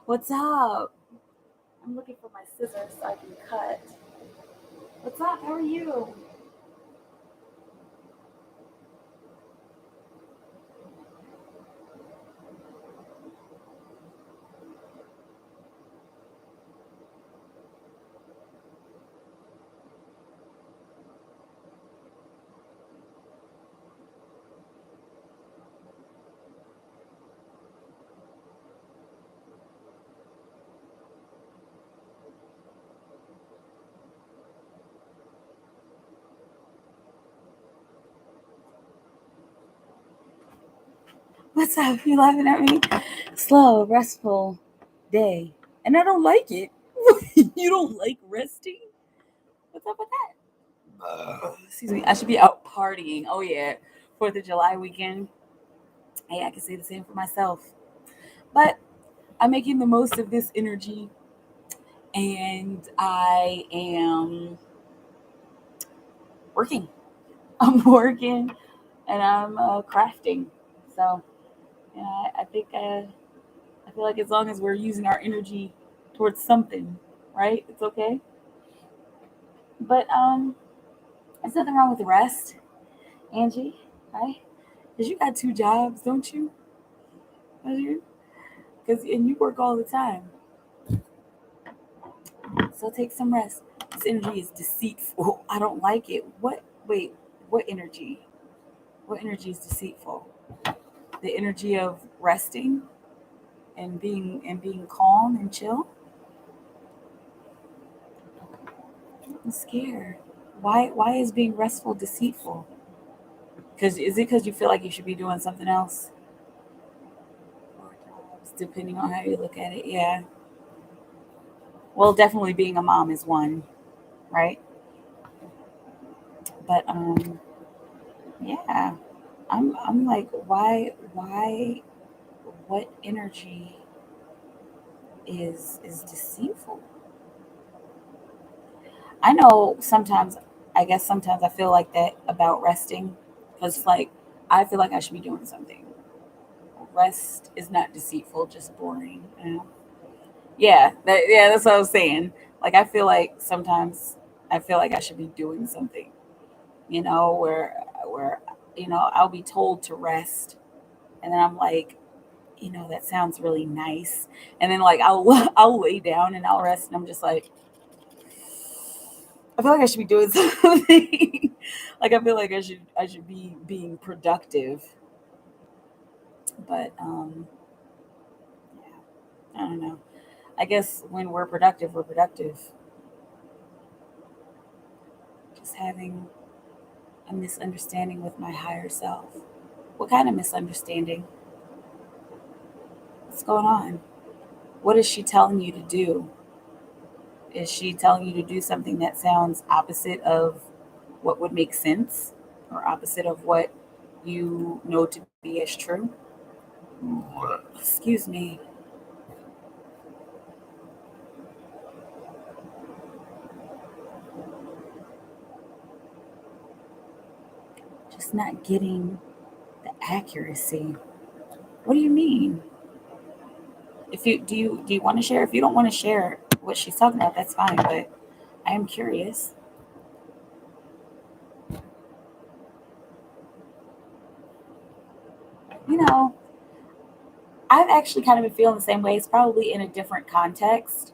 What's up? I'm looking for my scissors so I can cut. What's up? How are you? What's up? You laughing at me? Slow, restful day. And I don't like it. You don't like resting? What's up with that? Excuse me. I should be out partying. Oh, yeah. 4th of July weekend. Hey, I can say the same for myself. But I'm making the most of this energy. And I am working. I'm working and I'm crafting. So, yeah, I feel like as long as we're using our energy towards something, right? It's okay. But there's nothing wrong with the rest, Angie. Hi, because you got 2 jobs, don't you? Don't you? Because and you work all the time, so take some rest. This energy is deceitful. I don't like it. What? Wait, what energy? What energy is deceitful? The energy of resting and being calm and chill. I'm scared. Why is being restful deceitful? Because is it because you feel like you should be doing something else? Or jobs, depending on how you look at it, yeah. Well, definitely being a mom is one, right? But yeah. I'm like, what energy is deceitful? I know sometimes I guess sometimes I feel like that about resting because like I feel like I should be doing something. Rest is not deceitful, just boring. Yeah, that's what I was saying. Like I feel like sometimes I feel like I should be doing something, where I'll be told to rest, and then I'm like, that sounds really nice, and then like I'll I'll lay down and I'll rest, and I'm just like, I feel like I should be doing something. Like I feel like I should be being productive, but yeah, I don't know. I guess when we're productive, we're productive. Just having a misunderstanding with my higher self. What kind of misunderstanding? What's going on? What is she telling you to do? Is she telling you to do something that sounds opposite of what would make sense or opposite of what you know to be as true? Excuse me. Just not getting the accuracy. What do you mean? If you do you want to share? If you don't want to share what she's talking about, that's fine. But I am curious. You know, I've actually kind of been feeling the same way. It's probably in a different context,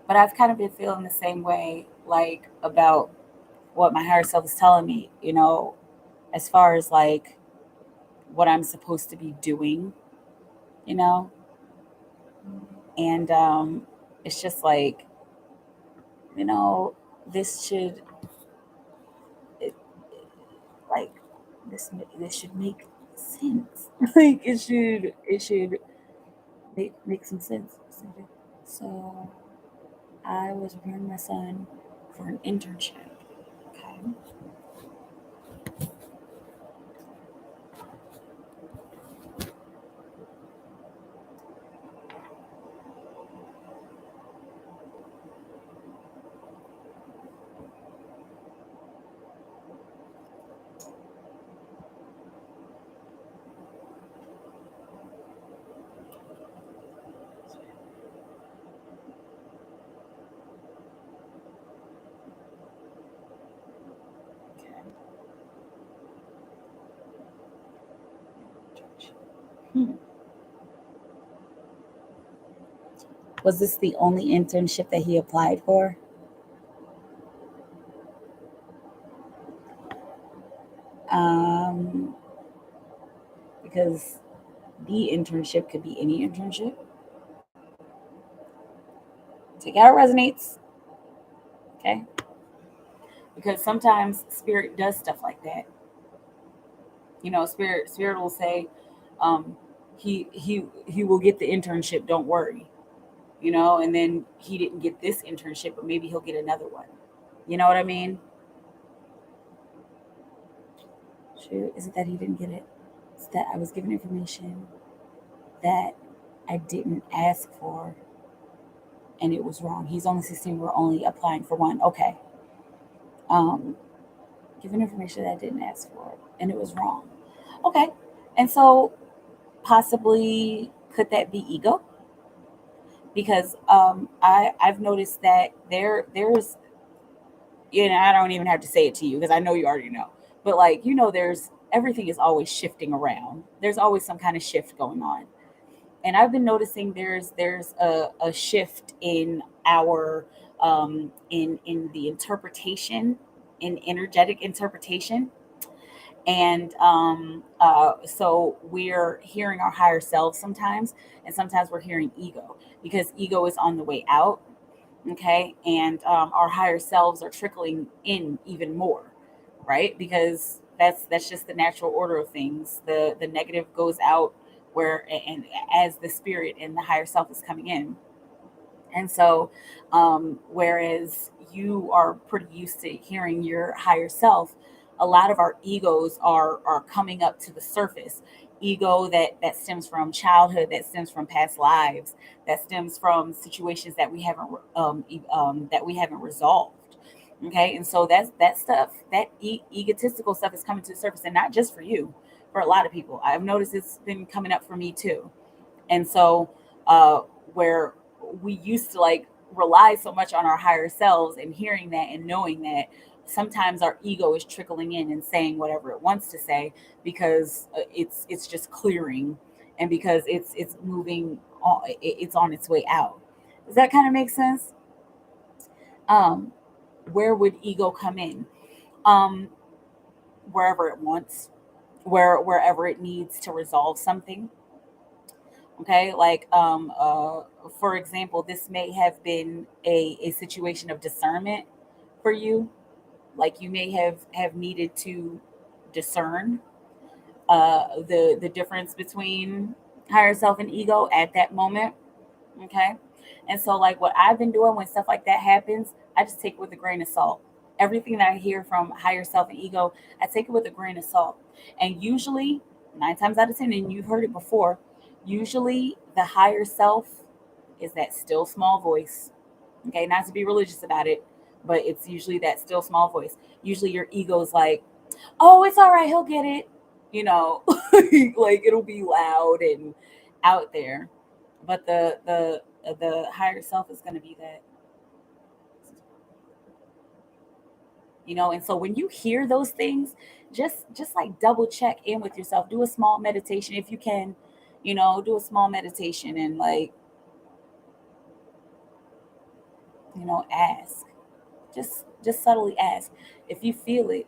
but I've kind of been feeling the same way, like about what my higher self is telling me, as far as like what I'm supposed to be doing, you know? And it's just like, you know, this should, it, like, this should make sense. Like, it should make some sense. So I was preparing my son for an internship. Okay. Hmm. Was this the only internship that he applied for? Um, because the internship could be any internship. Take out resonates, okay? Because sometimes spirit does stuff like that. Spirit will say, um, he will get the internship. Don't worry, and then he didn't get this internship, but maybe he'll get another one. You know what I mean? Shoot, is it that he didn't get it? It's that I was given information that I didn't ask for, and it was wrong. He's only 16. We're only applying for one. Okay. Um, Given information that I didn't ask for, and it was wrong. Okay. And so possibly could that be ego? Because I've noticed that there's I don't even have to say it to you because I know you already know. But like there's everything is always shifting around. There's always some kind of shift going on, and I've been noticing there's a shift in our in the interpretation, in energetic interpretation. And so we're hearing our higher selves sometimes, and sometimes we're hearing ego because ego is on the way out. Okay. And our higher selves are trickling in even more, right? Because that's just the natural order of things. The negative goes out where and as the spirit and the higher self is coming in. And so, whereas you are pretty used to hearing your higher self, a lot of our egos are coming up to the surface. Ego that stems from childhood, that stems from past lives, that stems from situations that we haven't resolved. Okay, and so that stuff, that egotistical stuff, is coming to the surface, and not just for you, for a lot of people. I've noticed it's been coming up for me too. And so, uh, where we used to like rely so much on our higher selves and hearing that and knowing that, sometimes our ego is trickling in and saying whatever it wants to say because it's just clearing, and because it's moving on, it's on its way out. Does that kind of make sense? um where would ego come in? um Wherever it wants, wherever it needs to resolve something. Okay, like for example, this may have been a situation of discernment for you. Like you may have needed to discern the difference between higher self and ego at that moment. Okay. And so, like, what I've been doing when stuff like that happens, I just take it with a grain of salt. Everything that I hear from higher self and ego, I take it with a grain of salt. And usually, 9 times out of 10, and you've heard it before, usually the higher self is that still small voice. Okay. Not to be religious about it, but it's usually that still small voice. Usually your ego is like, oh, it's all right. He'll get it. You know, like it'll be loud and out there, but the higher self is going to be that. And so when you hear those things, just like double check in with yourself. Do a small meditation if you can. Do a small meditation and, like, ask. Just subtly ask. If you feel it,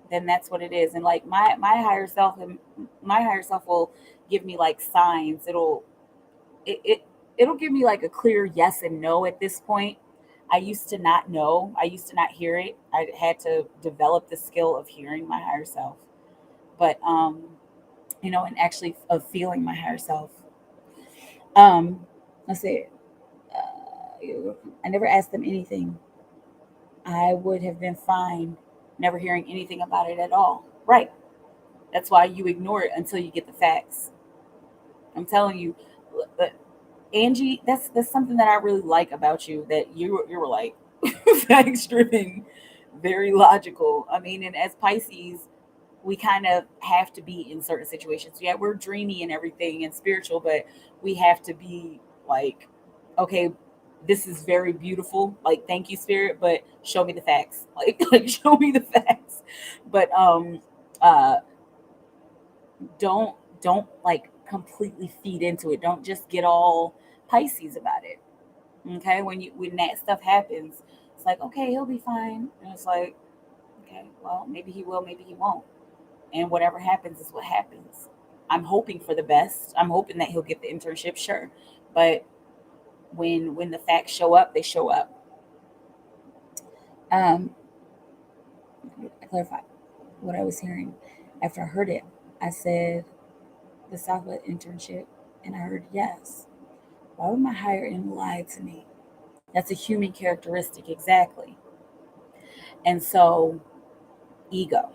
then that's what it is. And like my higher self will give me like signs. It'll give me like a clear yes and no at this point. I used to not know. I used to not hear it. I had to develop the skill of hearing my higher self. But and actually of feeling my higher self. Um, let's see. I never asked them anything. I would have been fine never hearing anything about it at all. Right. That's why you ignore it until you get the facts. I'm telling you, but Angie, that's something that I really like about you. That you were like facts driven, very logical. I mean, and as Pisces, we kind of have to be in certain situations. Yeah, we're dreamy and everything and spiritual, but we have to be like, okay, this is very beautiful. Like, thank you, spirit, but show me the facts. Like show me the facts. But uh don't like completely feed into it. Don't just get all Pisces about it. Okay, when that stuff happens, it's like, okay, he'll be fine, and it's like, okay, well, maybe he will, maybe he won't, and whatever happens is what happens. I'm hoping for the best. I'm hoping that he'll get the internship, sure, but when the facts show up, they show up. Um, I clarify what I was hearing after I heard it. I said the Southwest internship, and I heard yes. Why would my higher end lie to me? That's a human characteristic, exactly. And so, ego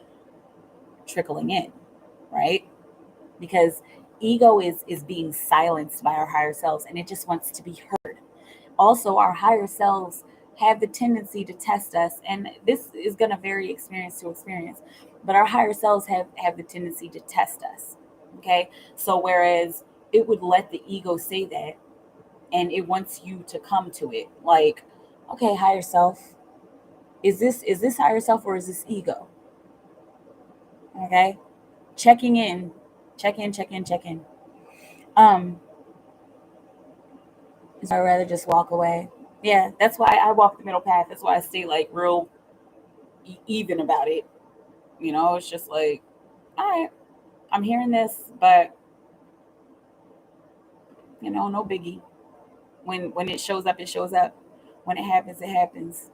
trickling in, right? Because ego is being silenced by our higher selves, and it just wants to be heard. Also, our higher selves have the tendency to test us, and this is going to vary experience to experience, but our higher selves have the tendency to test us. Okay, so whereas it would let the ego say that, and it wants you to come to it like, okay, higher self, is this higher self or is this ego? Okay, checking in, check in. um so I'd rather just walk away. Yeah, that's why I walk the middle path. That's why I stay like real even about it. It's just like, all right, I'm hearing this, but no biggie. When it shows up, it shows up. When it happens, it happens.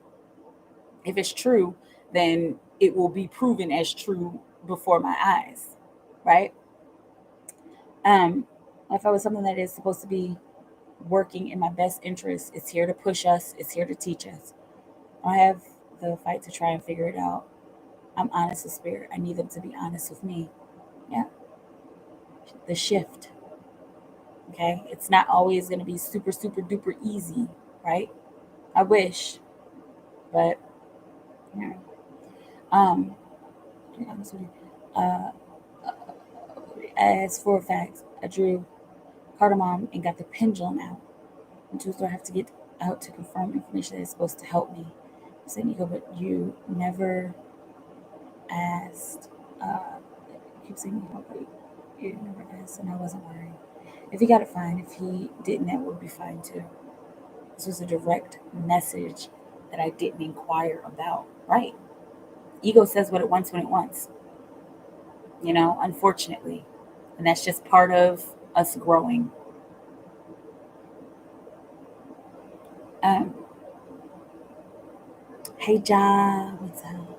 If it's true, then it will be proven as true before my eyes, right? If I was something that is supposed to be working in my best interest, it's here to push us, it's here to teach us. I have the fight to try and figure it out. I'm honest with spirit. I need them to be honest with me. Yeah. The shift. Okay. It's not always going to be super, super duper easy, right? I wish, but yeah. Um, to be honest with you, uh, as for a fact, I drew cardamom and got the pendulum out. And tools do I have to get out to confirm information that is supposed to help me? I said, Nico, but you never asked. You keep saying you help, but you never asked, and I wasn't worried. If he got it, fine. If he didn't, that would be fine too. This was a direct message that I didn't inquire about. Right. Ego says what it wants when it wants, unfortunately. And that's just part of us growing. Um, hey, Ja, what's up?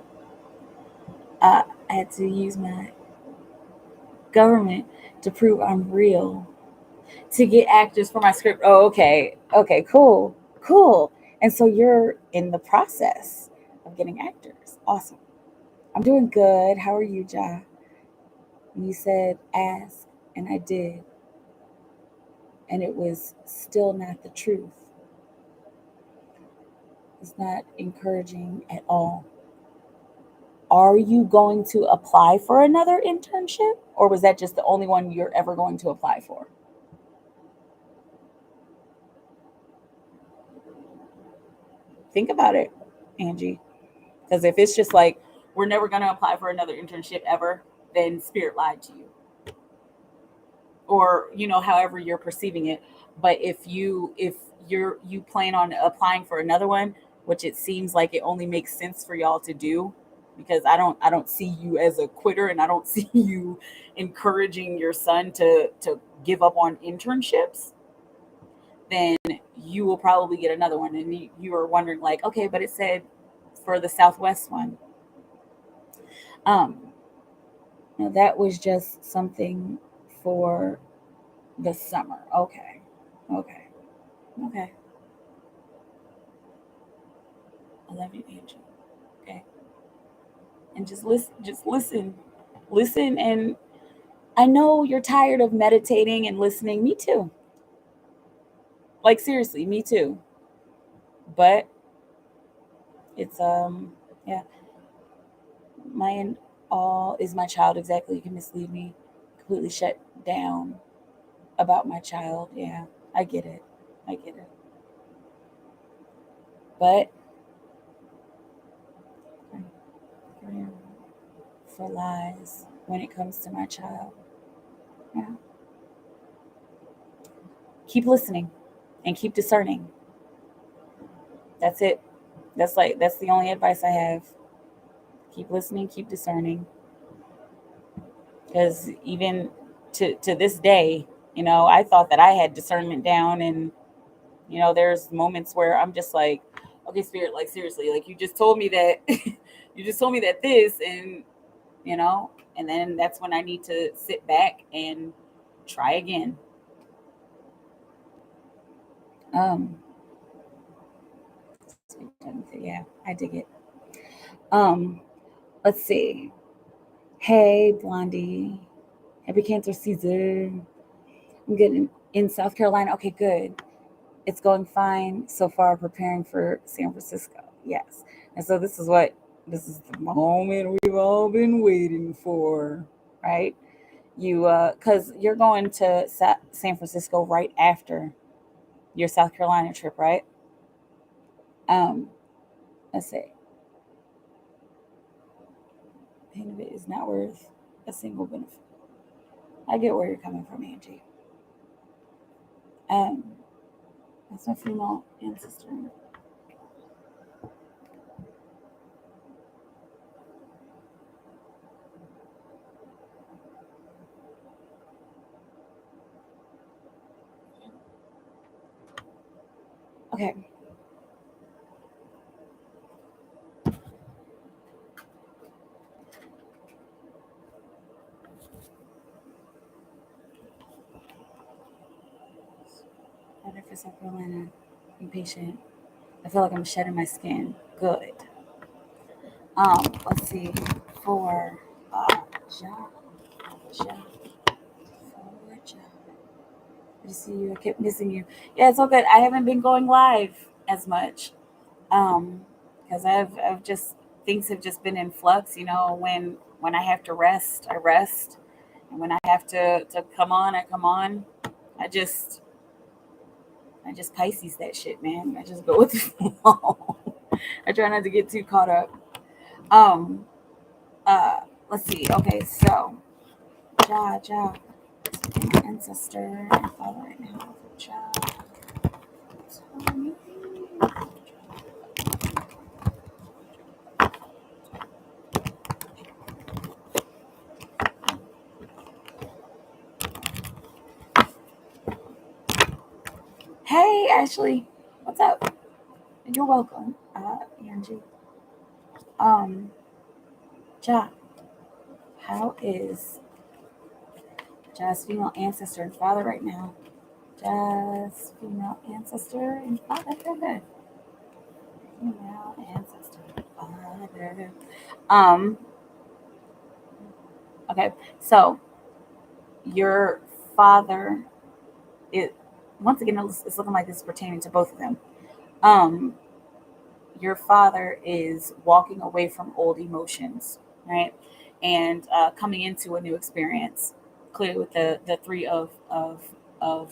I had to use my government to prove I'm real to get actors for my script. Oh, okay. Okay, cool. Cool. And so you're in the process of getting actors. Awesome. I'm doing good. How are you, Ja? And you said ask, and I did. And it was still not the truth. It's not encouraging at all. Are you going to apply for another internship? Or was that just the only one you're ever going to apply for? Think about it, Angie. Because if it's just like, we're never going to apply for another internship ever, then Spirit lied to you. Or, however you're perceiving it. But if you plan on applying for another one, which it seems like it only makes sense for y'all to do, because I don't see you as a quitter, and I don't see you encouraging your son to give up on internships, then you will probably get another one. And you are wondering like, okay, but it said for the Southwest one. Um, Now that was just something for the summer. Okay. Okay. Okay. I love you, Angel. Okay. And just listen, listen. And I know you're tired of meditating and listening. Me too. Like seriously, me too. But it's, yeah, my and all is my child. Exactly. You can mislead me. Completely shut down about my child. Yeah, I get it. I get it. But for lies when it comes to my child. Yeah. keep listening and keep discerning. That's it. That's the only advice I have. Keep listening, keep discerning. Because even to this day, I thought that I had discernment down, and there's moments where I'm just like, okay, spirit, like seriously, like you just told me that you just told me that this, you know, and then that's when I need to sit back and try again. Um, yeah, I dig it. Um, let's see. Hey, Blondie. Happy Cancer season. I'm getting in South Carolina. Okay, good. It's going fine so far, preparing for San Francisco. Yes. And so this is the moment we've all been waiting for, right? Because you're going to San Francisco right after your South Carolina trip, right? Um, let's see. Pain of it is not worth a single benefit. I get where you're coming from, Angie. Um, that's my female ancestor. Okay. Better for South Carolina. Impatient. I feel like I'm shedding my skin. Good. Let's see. For job, job, for job. Good to see you. I kept missing you. Yeah, it's all good. I haven't been going live as much. Because I've just things have just been in flux. When I have to rest, I rest, and when I have to come on, I come on. I just I just Pisces that shit, man. I just go with the flow. I try not to get too caught up. Um, uh, let's see. Okay, so Ja, ancestor and father right now. Ja. Hey, Ashley, what's up? You're welcome, Angie. Um, Ja, how is Ja's female ancestor and father right now? Ja's female ancestor and father. Good. Female ancestor and father. Um, okay, so your father, it once again it's looking like this is pertaining to both of them. Um, your father is walking away from old emotions, right, and coming into a new experience. Clearly, with the three of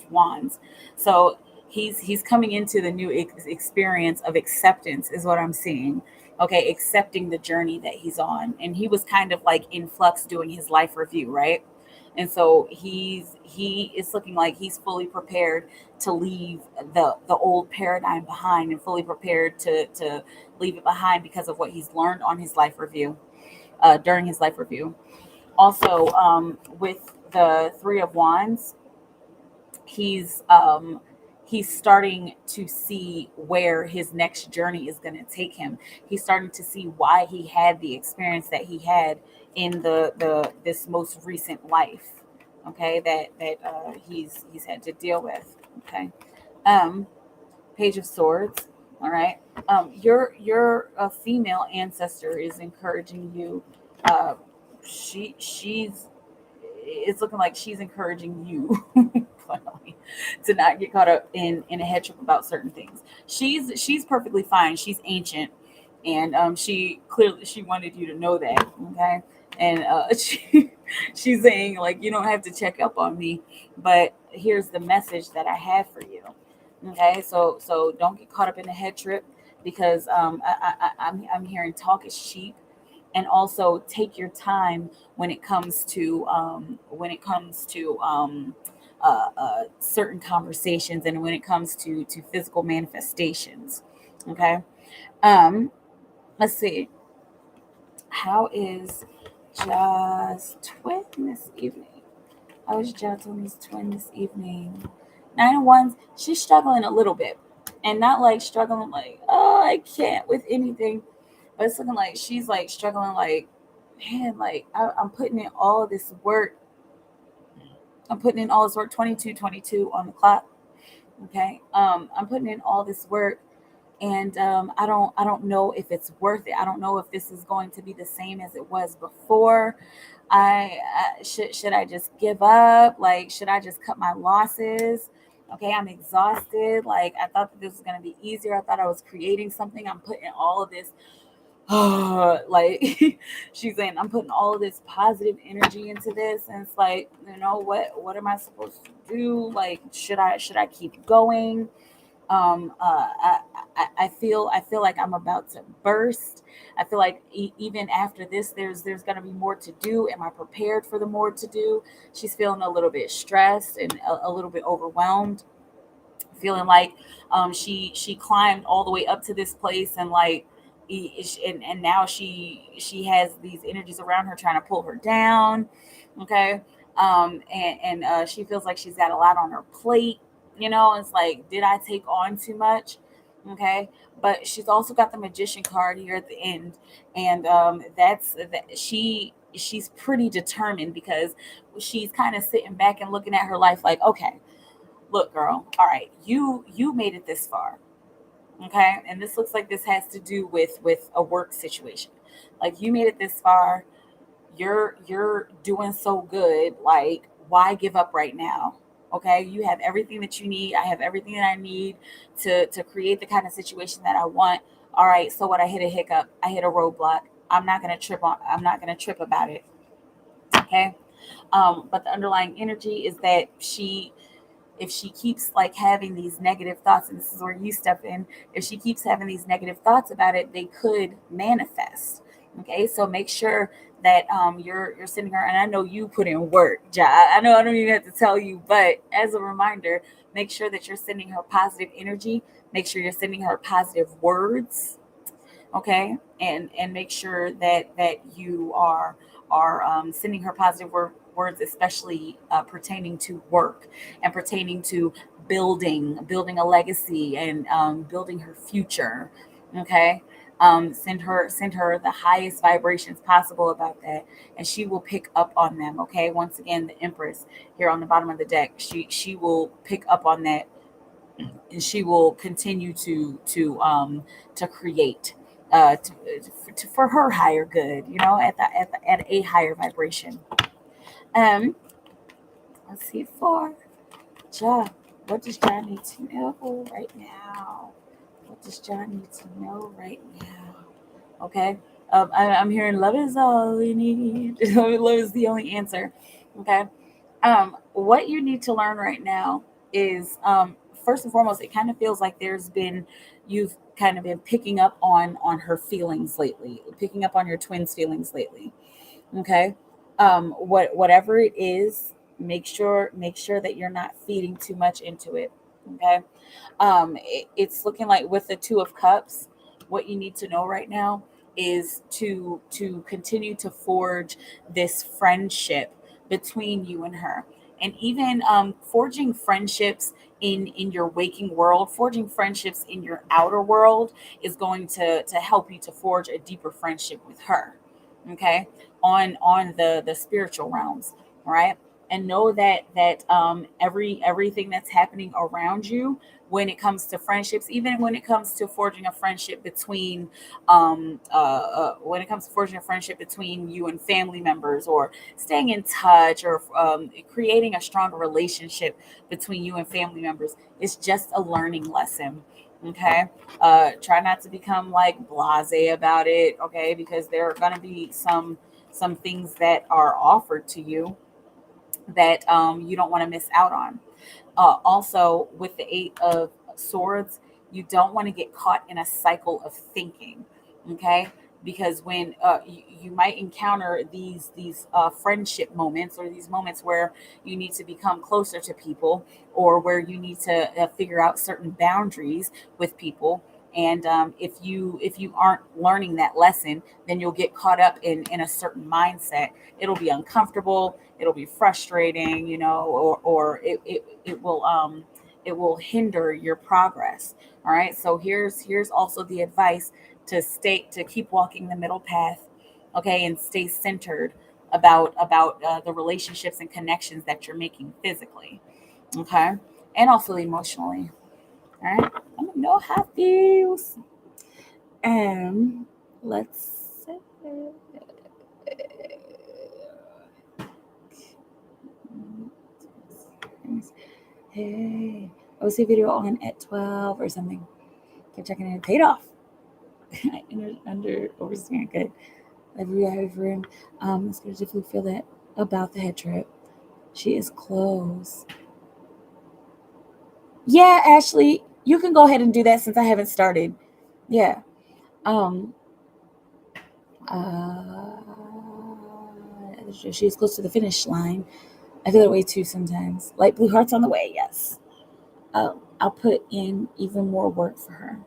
wands, so he's coming into the new experience of acceptance, is what I'm seeing. Okay, accepting the journey that he's on, and he was kind of like in flux doing his life review, right? And so he is looking like he's fully prepared to leave the old paradigm behind, and fully prepared to leave it behind because of what he's learned on his life review, during his life review. Also, with the three of wands, he's um he's starting to see where his next journey is going to take him. He's starting to see why he had the experience that he had in the this most recent life, okay, that he's had to deal with. Okay. um Page of Swords. All right. Your female ancestor is encouraging you. uh she's it's looking like she's encouraging you clearly, to not get caught up in a head trip about certain things. She's perfectly fine. She's ancient, and she wanted you to know that. Okay. And she's saying, like, you don't have to check up on me, but here's the message that I have for you. Okay, so don't get caught up in the head trip, because I'm hearing talk is cheap. And also take your time when it comes to certain conversations, and when it comes to physical manifestations. Okay. Um, let's see. How is Ja's twin this evening? How is Ja Tony's twin this evening? 9 and 1s. She's struggling a little bit, and not like struggling like, oh, I can't with anything, but it's looking like she's like struggling like, man, like I'm putting in all of this work. I'm putting in all this work. 22:22 on the clock. Okay. I'm putting in all this work, and I don't know if it's worth it. I don't know if this is going to be the same as it was before. Should I just give up? Like, should I just cut my losses? Okay, I'm exhausted. Like, I thought that this was going to be easier. I thought I was creating something. I'm putting all of this like she's saying, I'm putting all of this positive energy into this, and it's like, what am I supposed to do? Like, should I keep going? I feel like I'm about to burst. I feel like even after this, there's going to be more to do. Am I prepared for the more to do? She's feeling a little bit stressed and a little bit overwhelmed, feeling like she climbed all the way up to this place, and like and now she has these energies around her trying to pull her down. Okay. And she feels like she's got a lot on her plate. It's like, did I take on too much? Okay. But she's also got the magician card here at the end, and that's that she's pretty determined, because she's kind of sitting back and looking at her life like, okay, look, girl, all right, you made it this far. Okay. And this looks like this has to do with a work situation. Like, you made it this far. You're doing so good. Like, why give up right now? Okay. You have everything that you need. I have everything that I need to create the kind of situation that I want. All right, so what? I hit a hiccup, I hit a roadblock. I'm not gonna trip about it. Okay. But the underlying energy is that if she keeps like having these negative thoughts, and this is where you step in, if she keeps having these negative thoughts about it, they could manifest. Okay, so make sure that you're sending her, and I know you put in work, Ja. I know I don't even have to tell you, but as a reminder, make sure that you're sending her positive energy. Make sure you're sending her positive words. Okay. And make sure that you are sending her positive words, especially pertaining to work, and pertaining to building a legacy, and building her future. Okay. Send her the highest vibrations possible about that, and she will pick up on them. Okay. Once again, the Empress here on the bottom of the deck, she will pick up on that, and she will continue to create, for her higher good, at a higher vibration. um let's see, for Ja, what does Ja need to know right now? What does Ja need to know right now? Okay. I'm hearing love is all we need. Love is the only answer. Okay. What you need to learn right now is, first and foremost, it kind of feels like you've kind of been picking up on her feelings lately, picking up on your twins' feelings lately. Okay. Whatever it is, make sure that you're not feeding too much into it. Okay. It's looking like with the Two of Cups, what you need to know right now is to continue to forge this friendship between you and her, and even forging friendships in your waking world, forging friendships in your outer world is going to help you to forge a deeper friendship with her. Okay. On the spiritual realms. All right. And know that everything that's happening around you, when it comes to friendships, even when it comes to forging a friendship between when it comes to forging a friendship between you and family members, or staying in touch, or creating a stronger relationship between you and family members, it's just a learning lesson. Okay. Try not to become like blasé about it. Okay, because there are going to be some things that are offered to you that you don't want to miss out on. Also, with the Eight of Swords, you don't want to get caught in a cycle of thinking. Okay. because when you might encounter these friendship moments, or these moments where you need to become closer to people, or where you need to figure out certain boundaries with people. And if you aren't learning that lesson, then you'll get caught up in a certain mindset. It'll be uncomfortable, it'll be frustrating, or it will hinder your progress. All right, so here's also the advice: to keep walking the middle path, okay, and stay centered about the relationships and connections that you're making physically, okay, and also emotionally. All right, let me know how it feels. Let's see. Hey, I will see a video on at 12 or something. Kept checking it. Paid off. under overstand. Good. Every room. It's gonna definitely feel that about the head trip. She is close. Yeah, Ashley, you can go ahead and do that since I haven't started. Yeah. Um. Uh. She's close to the finish line. I feel that way too sometimes. Light blue hearts on the way. Yes. I'll put in even more work for her.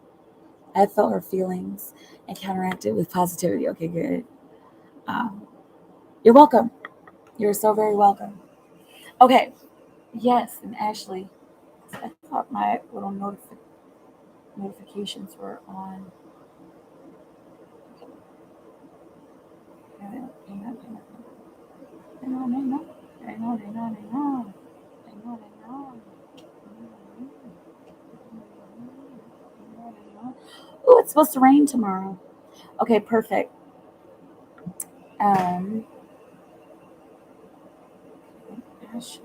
I felt her feelings and counteracted with positivity. Okay, good. Um, you're welcome. You're so very welcome. Okay. Yes, and Ashley, I thought my little notifications were on. Hang on, hang on, hang on, hang on, hang on, hang on, hang on, hang on, hang on, hang on. Oh, it's supposed to rain tomorrow. Okay, perfect. Um, Ashley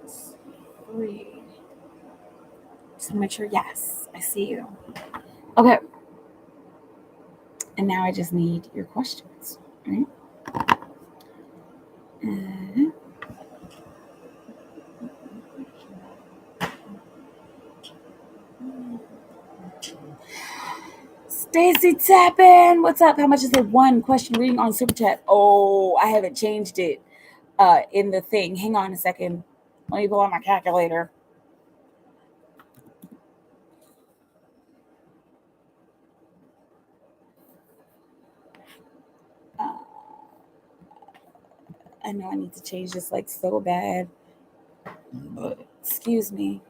has three. Just want to make sure. Yes, I see you. Okay, and now I just need your questions. Right? Uh, Stacy Tappan, what's up? How much is the one question reading on Superchat? Oh, I haven't changed it in the thing. Hang on a second. Let me pull out my calculator. Uh, I know I need to change this like so bad. Excuse me.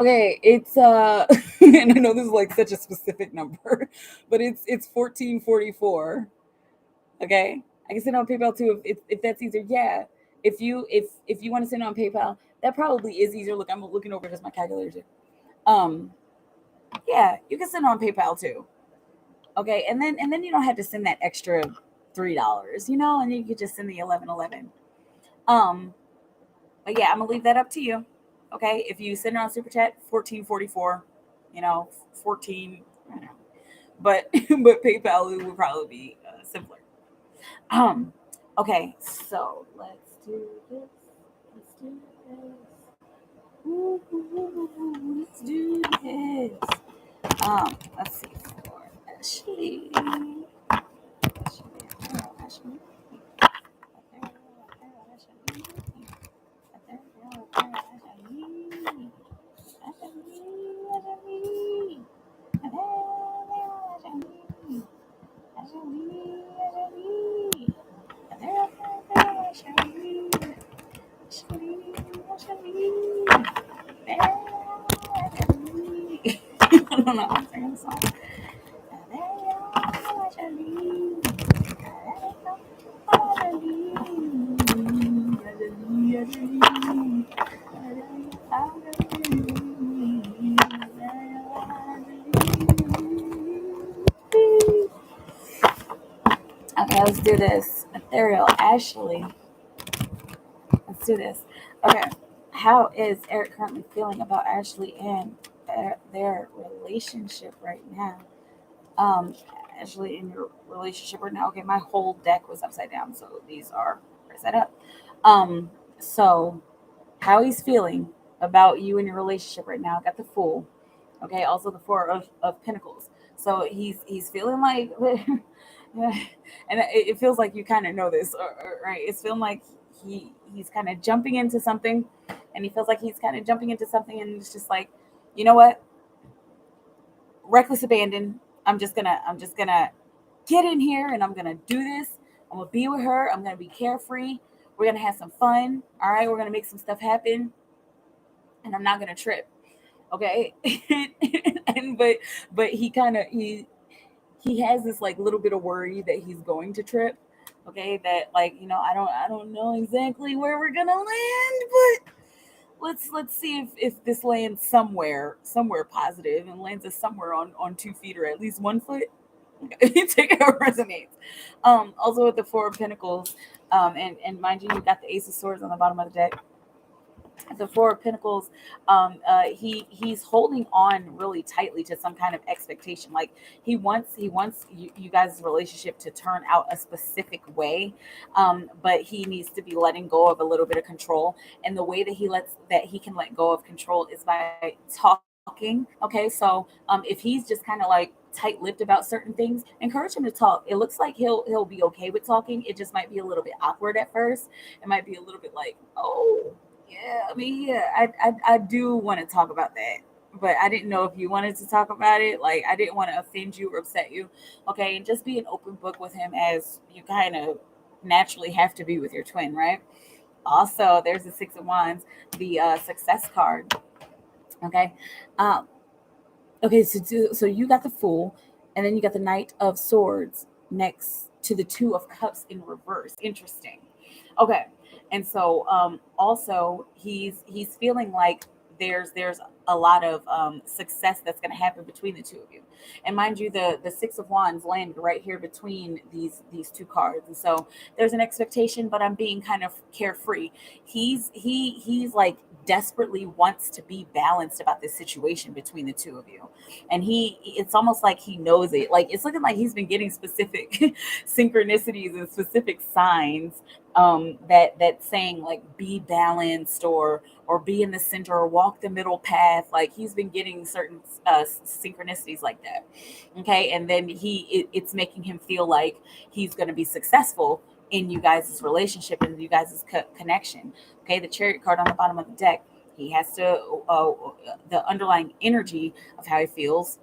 Okay, it's and I know this is like such a specific number, but it's 1444. Okay, I can send on PayPal too if that's easier. Yeah, if you want to send on PayPal, that probably is easier. Look, I'm looking over because my calculator too. Um, yeah, you can send on PayPal too. Okay, and then you don't have to send that extra $3, and you could just send the 1111. Um, but yeah, I'm gonna leave that up to you. Okay, if you send it on Super Chat, 1444, 14. I don't know, but but PayPal would probably be simpler. Um, okay, so let's do this. Let's do this. Ooh, let's do this. Let's see for Ashley. Ashley. I don't know. I'm singing a song. Okay, let's do this. Ethereal, Ashley. Let's do this. Okay, how is Eric currently feeling about Ashley and their relationship right now? Um, Ashley, in your relationship right now. Okay, my whole deck was upside down, so these are set up. So how he's feeling about you and your relationship right now. Got the Fool. Okay, also the Four of Pentacles. So he's feeling like, and it feels like you kind of know this, right? It's feeling like he's kind of jumping into something, and he feels like he's kind of jumping into something, and it's just like, you know what, reckless abandon. I'm just gonna get in here, and I'm gonna do this. I'm gonna be with her. I'm gonna be carefree. We're gonna have some fun. All right, we're gonna make some stuff happen, and I'm not gonna trip. Okay, and but he has this like little bit of worry that he's going to trip. Okay, that like, I don't know exactly where we're gonna land, but let's see if this lands somewhere positive and lands us somewhere on 2 feet or at least 1 foot. Take how it resonates. Also with the Four of Pentacles, and mind you, you got the Ace of Swords on the bottom of the deck. The Four of Pentacles, he's holding on really tightly to some kind of expectation. Like he wants you guys' relationship to turn out a specific way, but he needs to be letting go of a little bit of control. And the way that he can let go of control is by talking. Okay, so if he's just kind of like tight-lipped about certain things, encourage him to talk. It looks like he'll be okay with talking. It just might be a little bit awkward at first. It might be a little bit like, oh, yeah, I mean, yeah, I do want to talk about that, but I didn't know if you wanted to talk about it. Like, I didn't want to offend you or upset you. Okay, and just be an open book with him as you kind of naturally have to be with your twin, right? Also, there's the Six of Wands, the success card. Okay, um, okay, so you got the Fool, and then you got the Knight of Swords next to the Two of Cups in reverse. Interesting. Okay, and so also he's feeling like there's a lot of success that's going to happen between the two of you. And mind you, the Six of Wands landed right here between these two cards, and so there's an expectation, but I'm being kind of carefree. He's like desperately wants to be balanced about this situation between the two of you, and it's almost like he knows it. Like, it's looking like he's been getting specific synchronicities and specific signs, that saying like be balanced, or be in the center, or walk the middle path. Like, he's been getting certain synchronicities like that. Okay, and then it's making him feel like he's going to be successful in you guys' relationship and you guys' connection. Okay, the Chariot card on the bottom of the deck. He has to, the underlying energy of how he feels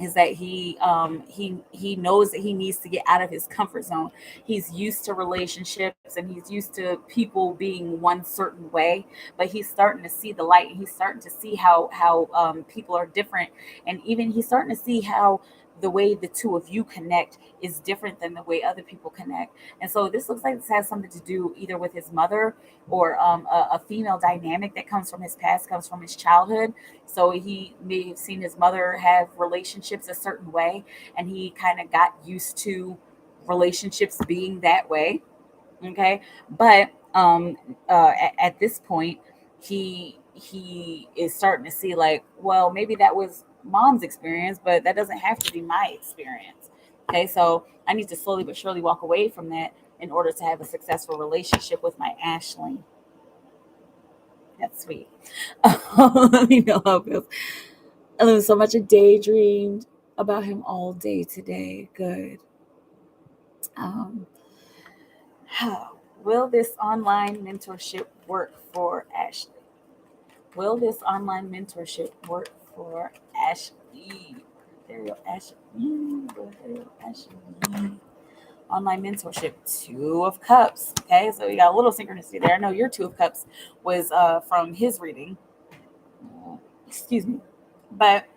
is that he knows that he needs to get out of his comfort zone. He's used to relationships, and he's used to people being one certain way, but he's starting to see the light, and he's starting to see how people are different, and even he's starting to see how the way the two of you connect is different than the way other people connect. And so this looks like this has something to do either with his mother, or a female dynamic that comes from his past, comes from his childhood. So he may have seen his mother have relationships a certain way, and he kind of got used to relationships being that way. Okay, but at this point, he is starting to see like, well, maybe that was mom's experience, but that doesn't have to be my experience. Okay, so I need to slowly but surely walk away from that in order to have a successful relationship with my Ashley. That's sweet. Let me know how it feels. I learned so much. I daydreamed about him all day today. Good. Um, how will this online mentorship work for Ashley? Will this online mentorship work for Ashley? There you go, Ashley. There you go, Ashley. Online mentorship, Two of Cups. Okay, so you got a little synchronicity there. I know your Two of Cups was from his reading. Excuse me. But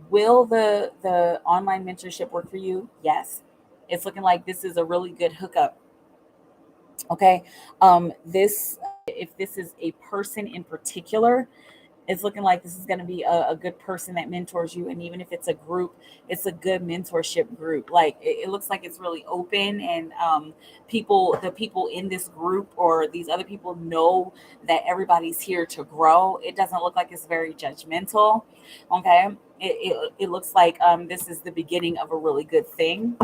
will the online mentorship work for you? Yes. It's looking like this is a really good hookup. Okay. This If this is a person in particular, it's looking like this is going to be a good person that mentors you. And even if it's a group, it's a good mentorship group. Like, it looks like it's really open, and the people in this group or these other people know that everybody's here to grow. It doesn't look like it's very judgmental. Okay, it looks like this is the beginning of a really good thing.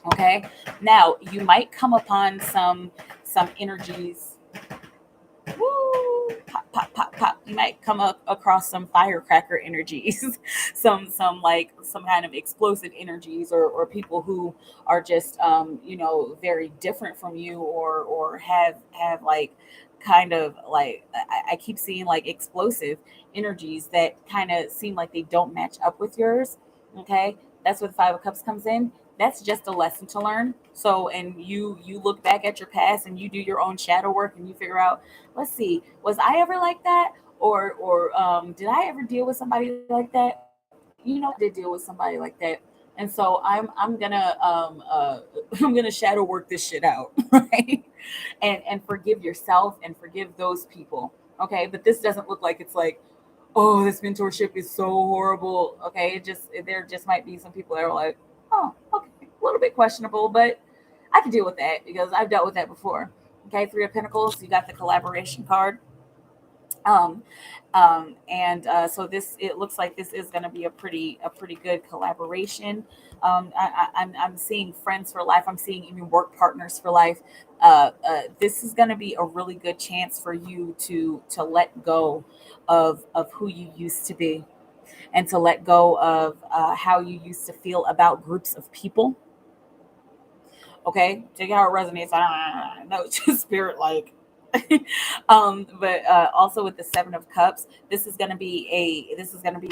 Okay. Now you might come upon some energies. Woo, pop, pop, pop, pop. You might come up across some firecracker energies, some like some kind of explosive energies, or people who are just very different from you, or have like kind of like I keep seeing like explosive energies that kind of seem like they don't match up with yours. Okay, that's where the Five of Cups comes in. That's just a lesson to learn. So, and you look back at your past and you do your own shadow work and you figure out, let's see, was I ever like that? Or did I ever deal with somebody like that? I did deal with somebody like that. And so I'm gonna I'm gonna shadow work this shit out, right? And forgive yourself and forgive those people. Okay. But this doesn't look like it's like, oh, this mentorship is so horrible. Okay. There just might be some people that are like, oh, okay, a little bit questionable, but I can deal with that because I've dealt with that before. Okay, Three of Pentacles, you got the collaboration card. Um, and so this, it looks like this is going to be a pretty good collaboration. I'm seeing friends for life. I'm seeing even work partners for life. This is going to be a really good chance for you to let go of who you used to be, and to let go of how you used to feel about groups of people. Okay, take it how it resonates. No, it's just spirit like. But also with the Seven of Cups, this is going to be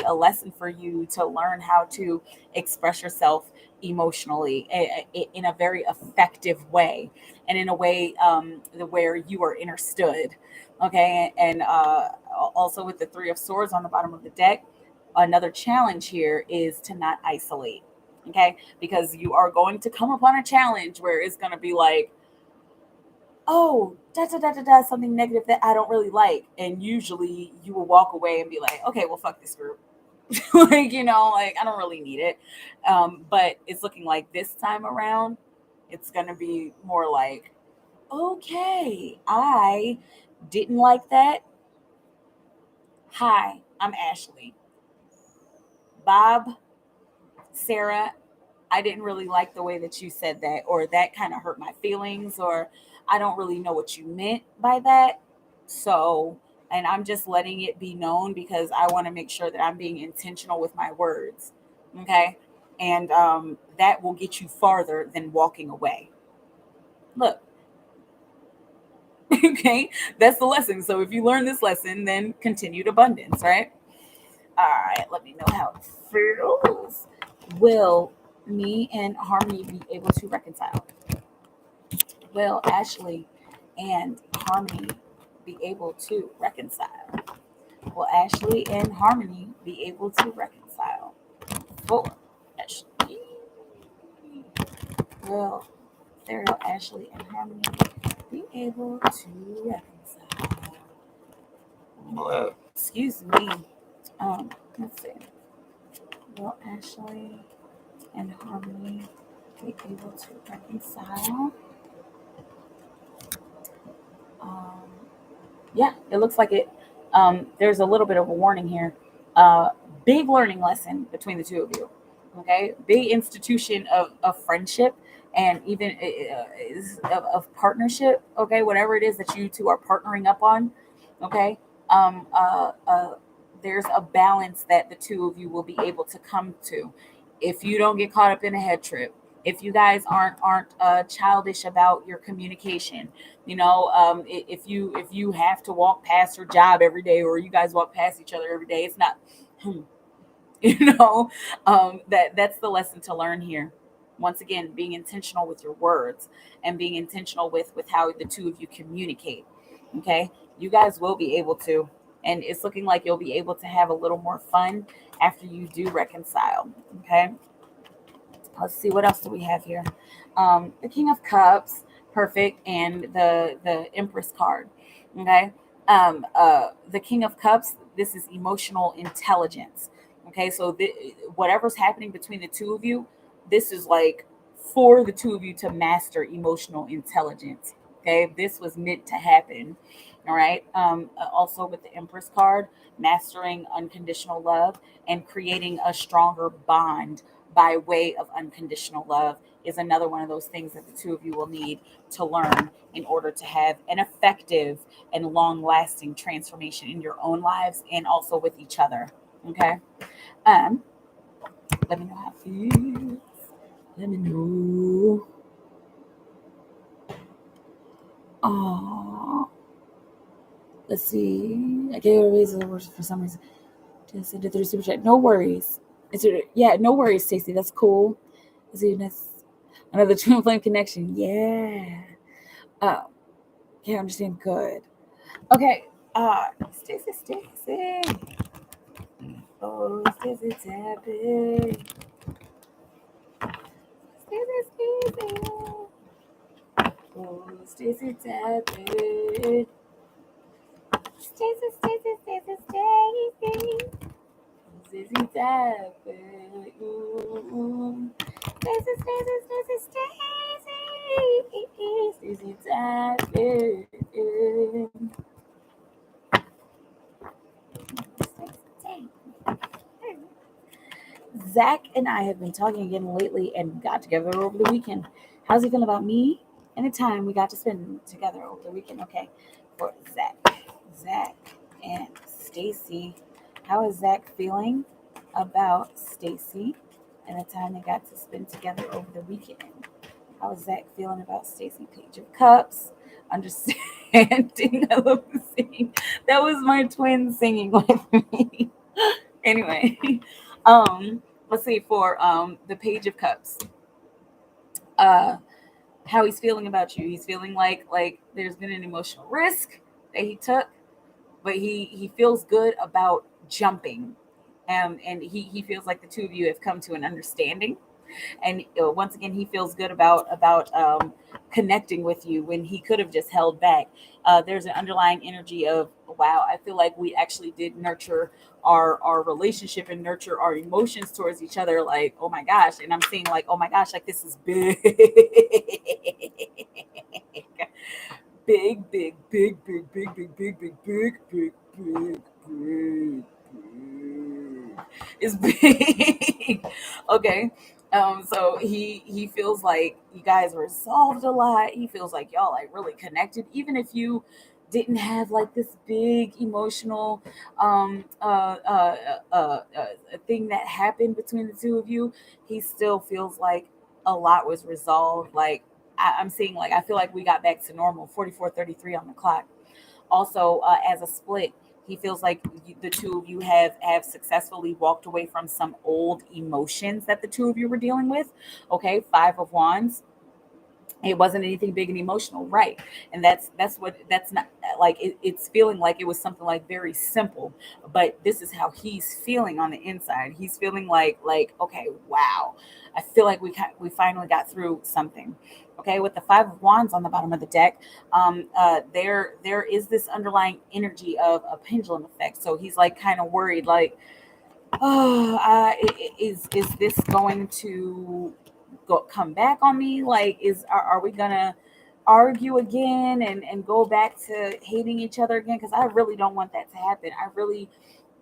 a lesson for you to learn how to express yourself emotionally in a very effective way, and in a way where you are understood. Okay, and also with the Three of Swords on the bottom of the deck, another challenge here is to not isolate. Okay, because you are going to come upon a challenge where it's going to be like, oh, da da da da da, something negative that I don't really like. And usually you will walk away and be like, okay, well, fuck this group. Like, like I don't really need it. But it's looking like this time around, it's going to be more like, okay, I didn't like that. Hi, I'm Ashley. Bob, Sarah, I didn't really like the way that you said that, or that kind of hurt my feelings, or I don't really know what you meant by that. So, and I'm just letting it be known because I want to make sure that I'm being intentional with my words. Okay. And that will get you farther than walking away. Look, okay, that's the lesson. So if you learn this lesson, then continued abundance, right? All right, let me know how it feels. Will me and Harmony be able to reconcile? Will Ashley and Harmony be able to reconcile? Will Ashley and Harmony be able to reconcile? For Ashley. Will Farrell, Ashley, and Harmony be able to reconcile? Excuse me. Let's see. Will Ashley and Harmony be able to reconcile? Um, yeah, it looks like it. There's a little bit of a warning here. Uh, Big learning lesson between the two of you. Okay, big institution of friendship, and even of partnership. Okay, whatever it is that you two are partnering up on. Okay, um, uh, uh, there's a balance that the two of you will be able to come to if you don't get caught up in a head trip. If you guys aren't childish about your communication, if you have to walk past your job every day, or you guys walk past each other every day, it's not you know that's the lesson to learn here. Once again, being intentional with your words, and being intentional with how the two of you communicate. Okay, you guys will be able to, and it's looking like you'll be able to have a little more fun after you do reconcile. Okay, let's see, what else do we have here. The King of Cups, perfect, and the Empress card. Okay, the King of Cups, this is emotional intelligence. Okay, so whatever's happening between the two of you, this is like for the two of you to master emotional intelligence. Okay, this was meant to happen. All right. Also with the Empress card, mastering unconditional love and creating a stronger bond by way of unconditional love is another one of those things that the two of you will need to learn in order to have an effective and long lasting transformation in your own lives and also with each other. Okay. Um, Let me know how it feels. Let me know. Oh, let's see. I gave it a reason for some reason. Just send it through super chat. No worries. Yeah, no worries, Stacey. That's cool. Let's see. That's another twin flame connection. Yeah. Can't understand. Good. Okay. Stacey. Oh, Stacey tapping. Stacey. Oh, Stacey tapping. Stacey. Stacey tapping. Ooh. Stacey tapping. Zach and I have been talking again lately and got together over the weekend. How's he feeling about me and the time we got to spend together over the weekend? Okay, for Zach and Stacy. How is Zach feeling about Stacy and the time they got to spend together over the weekend? How is Zach feeling about Stacy? Page of Cups. Understanding. I love the singing. That was my twin singing with me. Anyway, let's see for the Page of Cups. How he's feeling about you. He's feeling like there's been an emotional risk that he took, but he feels good about jumping. And he feels like the two of you have come to an understanding. And once again, he feels good about connecting with you when he could have just held back. There's an underlying energy of, wow, I feel like we actually did nurture our relationship and nurture our emotions towards each other. Like, oh my gosh. And I'm seeing like, oh my gosh, like this is big. Big. Is big. Okay. So he feels like you guys resolved a lot. He feels like y'all like really connected, even if you didn't have like this big emotional thing that happened between the two of you. He still feels like a lot was resolved. Like I'm seeing, like I feel like we got back to normal. 44:33 on the clock. Also, as a split, he feels like the two of you have successfully walked away from some old emotions that the two of you were dealing with. Okay, 5 of Wands. It wasn't anything big and emotional, right? And that's not like it's feeling like it was something like very simple, but this is how he's feeling on the inside. He's feeling like okay, wow, I feel like we finally got through something. Okay, with the 5 of Wands on the bottom of the deck, there is this underlying energy of a pendulum effect. So he's like kind of worried, like, oh, is this going to come back on me? Like, are we gonna argue again and go back to hating each other again? Because I really don't want that to happen. I really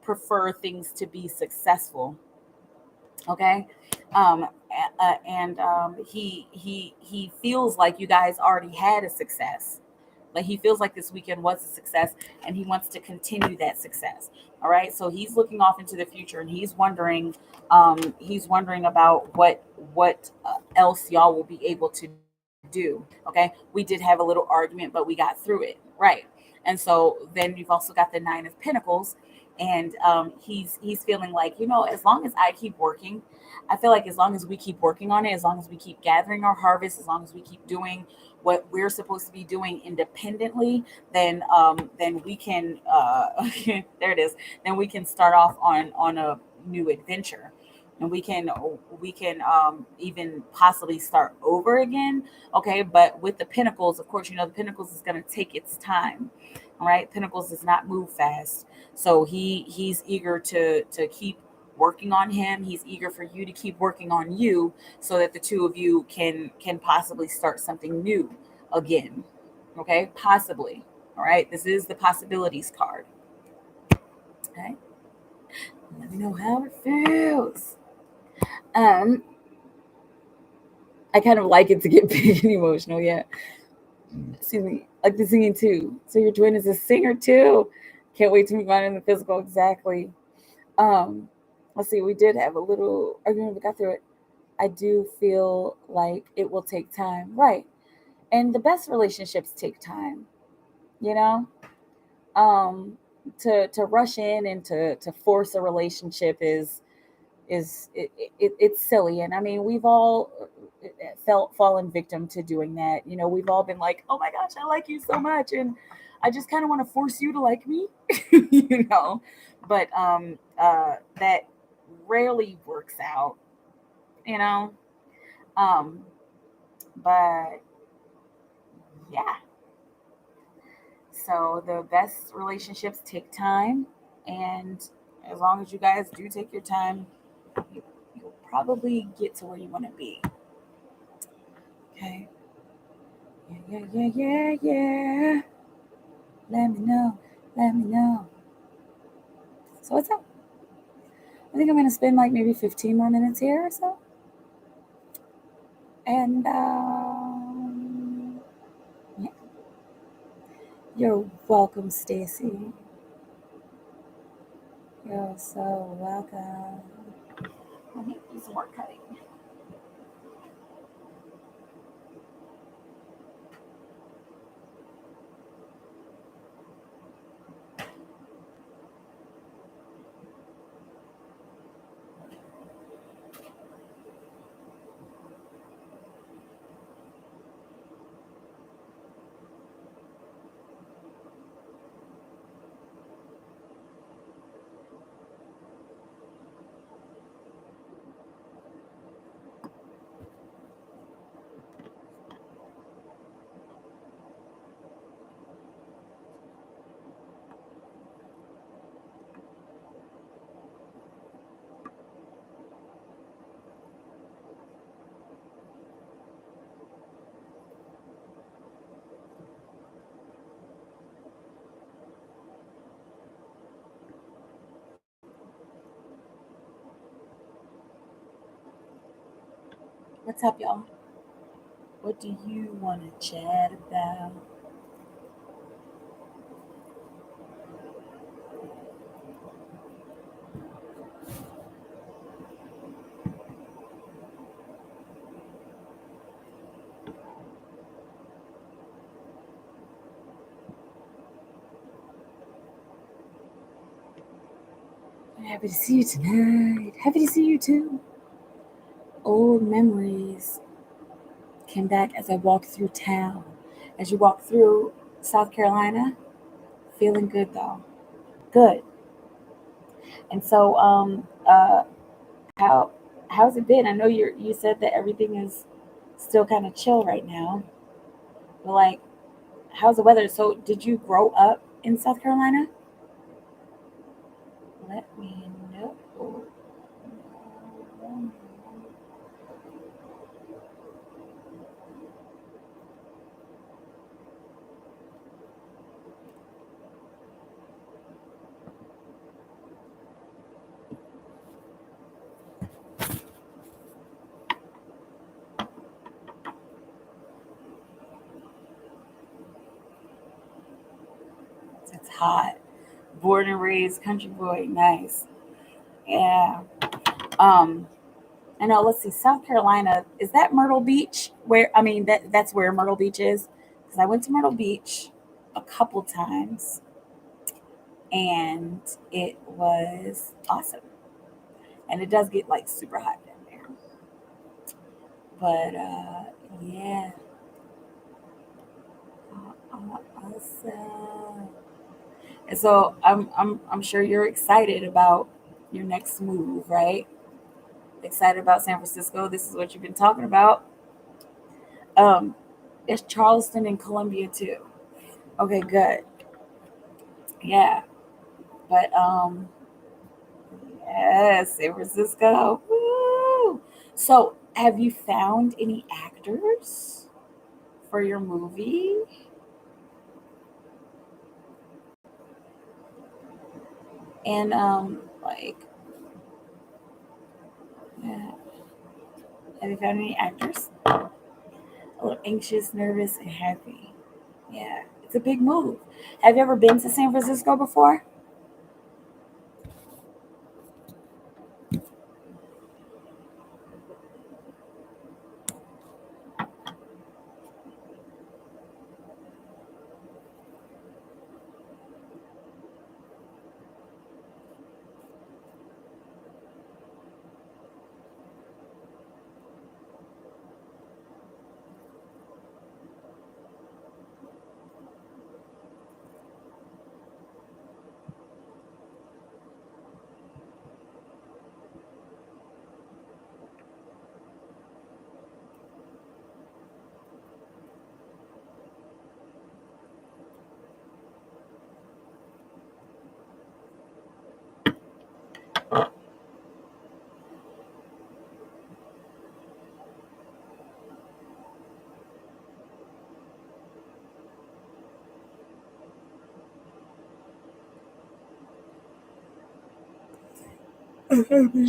prefer things to be successful. Okay. He feels like you guys already had a success. Like he feels like this weekend was a success and he wants to continue that success. All right. So he's looking off into the future and he's wondering about what else y'all will be able to do. Okay. We did have a little argument, but we got through it. Right. And so then you've also got the 9 of Pentacles, and he's feeling like, as long as I keep working, I feel like as long as we keep working on it, as long as we keep gathering our harvest, as long as we keep doing what we're supposed to be doing independently, then we can there it is. Then we can start off on a new adventure, and we can even possibly start over again. Okay, but with the Pentacles, of course, the Pentacles is going to take its time. All right, Pentacles does not move fast, so he's eager to keep working on him. He's eager for you to keep working on you, so that the two of you can possibly start something new again. Okay, possibly. All right, this is the possibilities card. Okay, let me know how it feels. Um, I kind of like it to get big and emotional. Yeah. Excuse me. Like the singing too. So your twin is a singer too. Can't wait to meet mine in the physical. Exactly. Um, let's see. We did have a little argument. We got through it. I do feel like it will take time. Right. And the best relationships take time, you know? Um, to rush in and to force a relationship it's silly. And I mean, we've all felt fallen victim to doing that. You know, we've all been like, oh my gosh, I like you so much, and I just kind of want to force you to like me. You know, but that rarely works out, you know. um but yeah, so the best relationships take time, and as long as you guys do take your time, you'll probably get to where you want to be. Okay. Yeah, yeah, yeah, yeah, yeah. Let me know. Let me know. So what's up? I think I'm gonna spend like maybe 15 more minutes here or so. And yeah. You're welcome, Stacy. You're so welcome. Let me do some more cutting. What's up, y'all? What do you want to chat about? I'm happy to see you tonight. Happy to see you too. Old memories came back as I walked through town. As you walk through South Carolina, feeling good though. Good. And so, how how's it been? I know you said that everything is still kind of chill right now, but like, how's the weather? So, did you grow up in South Carolina? Let me know. It's hot. Born and raised country boy. Nice. Yeah. Um. I know. Let's see. South Carolina, is that Myrtle Beach? Where I mean that's where Myrtle Beach is. Because I went to Myrtle Beach a couple times, and it was awesome. And it does get like super hot down there. But yeah. Awesome. And so I'm sure you're excited about your next move, right? Excited about San Francisco. This is what you've been talking about. Um, it's Charleston and Columbia too. Okay, good. Yeah, but yes, San Francisco. Woo! So, have you found any actors for your movie? And like, yeah, Have you found any actors? A little anxious, nervous, and happy. Yeah, it's a big move. Have you ever been to San Francisco before?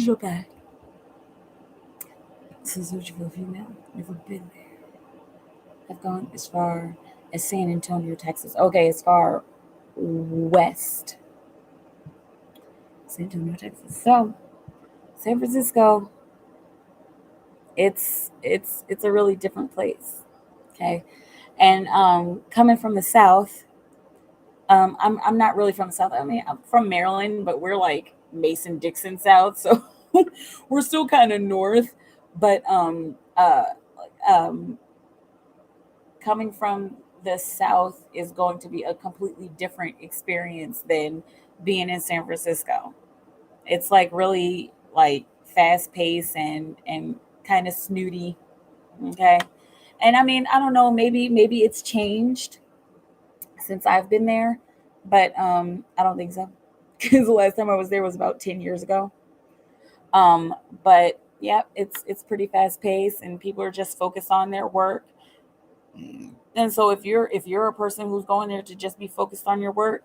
Okay. Since Louisville female, never been there. I've gone as far as San Antonio, Texas. Okay, as far west, San Antonio, Texas. So San Francisco, it's a really different place. Okay, and coming from the south, I'm not really from the south. I mean, I'm from Maryland, but we're like Mason Dixon South, so we're still kind of north. But um, coming from the south is going to be a completely different experience than being in San Francisco. It's like really like fast paced and kind of snooty. Okay, and I mean, I don't know, maybe it's changed since I've been there, but I don't think so because the last time I was there was about 10 years ago. Um, but yeah, it's pretty fast paced, and people are just focused on their work. And so if you're a person who's going there to just be focused on your work,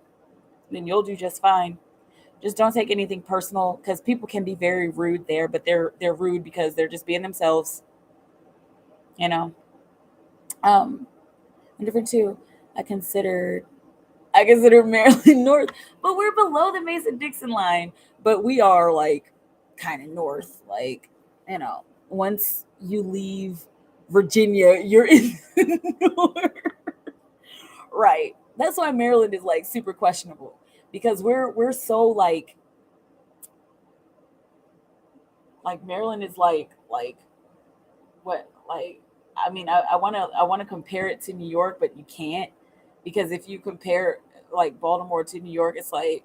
then you'll do just fine. Just don't take anything personal because people can be very rude there, but they're rude because they're just being themselves, you know. Um, and different too. I considered I consider Maryland north, but we're below the Mason Dixon line. But we are like kind of north. Like, once you leave Virginia, you're in the north. Right. That's why Maryland is like super questionable because we're so like Maryland is like what like I mean I wanna compare it to New York, but you can't because if you compare like Baltimore to New York, it's like